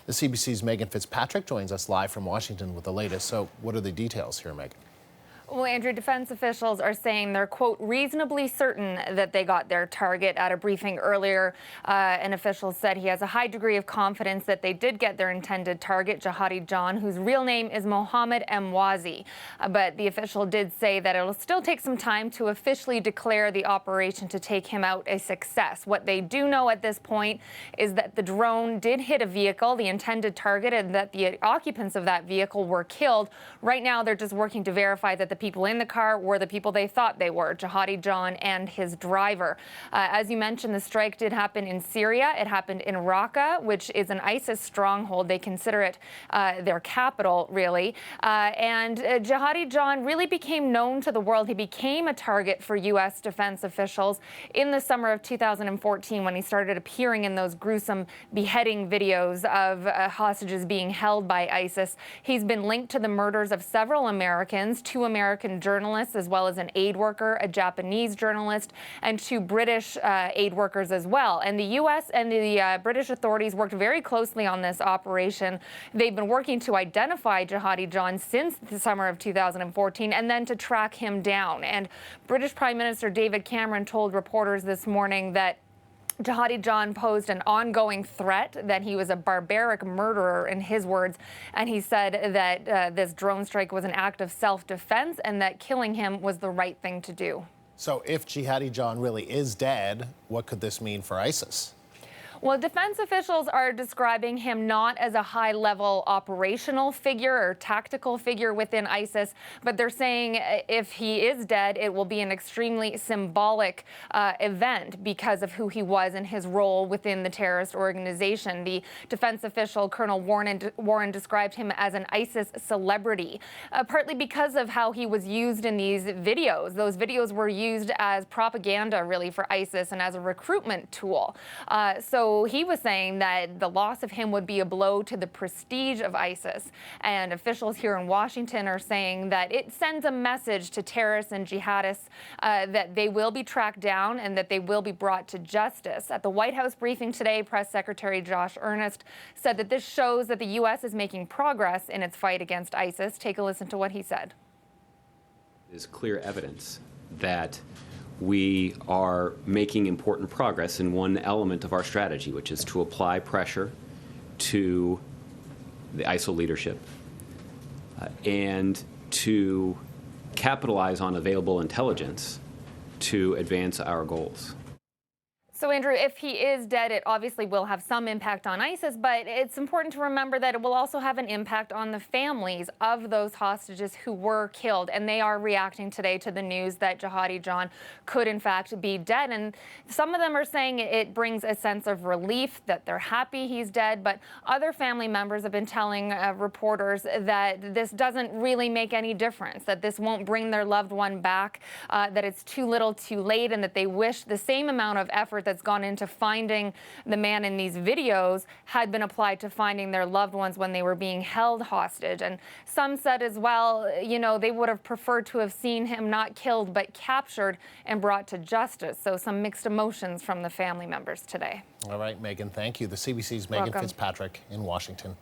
The CBC's Megan Fitzpatrick joins us live from Washington with the latest. So what are the details here, Megan? Well, Andrew, defense officials are saying they're, quote, reasonably certain that they got their target. At a briefing earlier, an official said he has a high degree of confidence that they did get their intended target, Jihadi John, whose real name is Mohammed Mwazi. But the official did say that it'll still take some time to officially declare the operation to take him out a success. What they do know at this point is that the drone did hit a vehicle, the intended target, and that the occupants of that vehicle were killed. Right now, they're just working to verify that the people in the car were the people they thought they were, Jihadi John and his driver. As you mentioned, the strike did happen in Syria. It happened in Raqqa, which is an ISIS stronghold. They consider it their capital, really. And Jihadi John really became known to the world. He became a target for U.S. defense officials in the summer of 2014 when he started appearing in those gruesome beheading videos of hostages being held by ISIS. He's been linked to the murders of several Americans, 2 American journalists, as well as an aid worker, a Japanese journalist, and 2 British aid workers as well. And the U.S. and the British authorities worked very closely on this operation. They've been working to identify Jihadi John since the summer of 2014 and then to track him down. And British Prime Minister David Cameron told reporters this morning that Jihadi John posed an ongoing threat, that he was a barbaric murderer, in his words, and he said that this drone strike was an act of self-defense and that killing him was the right thing to do. So if Jihadi John really is dead, what could this mean for ISIS? Well, defense officials are describing him not as a high-level operational figure or tactical figure within ISIS, but they're saying if he is dead, it will be an extremely symbolic event because of who he was and his role within the terrorist organization. The defense official, Colonel Warren, described him as an ISIS celebrity, partly because of how he was used in these videos. Those videos were used as propaganda, really, for ISIS and as a recruitment tool. So he was saying that the loss of him would be a blow to the prestige of ISIS. And officials here in Washington are saying that it sends a message to terrorists and jihadists that they will be tracked down and that they will be brought to justice. At the White House briefing today, Press Secretary Josh Earnest said that this shows that the U.S. is making progress in its fight against ISIS. Take a listen to what he said. There's clear evidence that we are making important progress in one element of our strategy, which is to apply pressure to the ISIL leadership and to capitalize on available intelligence to advance our goals. So, Andrew, if he is dead, it obviously will have some impact on ISIS, but it's important to remember that it will also have an impact on the families of those hostages who were killed. And they are reacting today to the news that Jihadi John could, in fact, be dead. And some of them are saying it brings a sense of relief, that they're happy he's dead. But other family members have been telling reporters that this doesn't really make any difference, that this won't bring their loved one back, that it's too little too late, and that they wish the same amount of effort that's gone into finding the man in these videos had been applied to finding their loved ones when they were being held hostage. And some said as well, you know, they would have preferred to have seen him not killed but captured and brought to justice. So some mixed emotions from the family members today. All right, Megan, thank you. The CBC's Megan Fitzpatrick in Washington.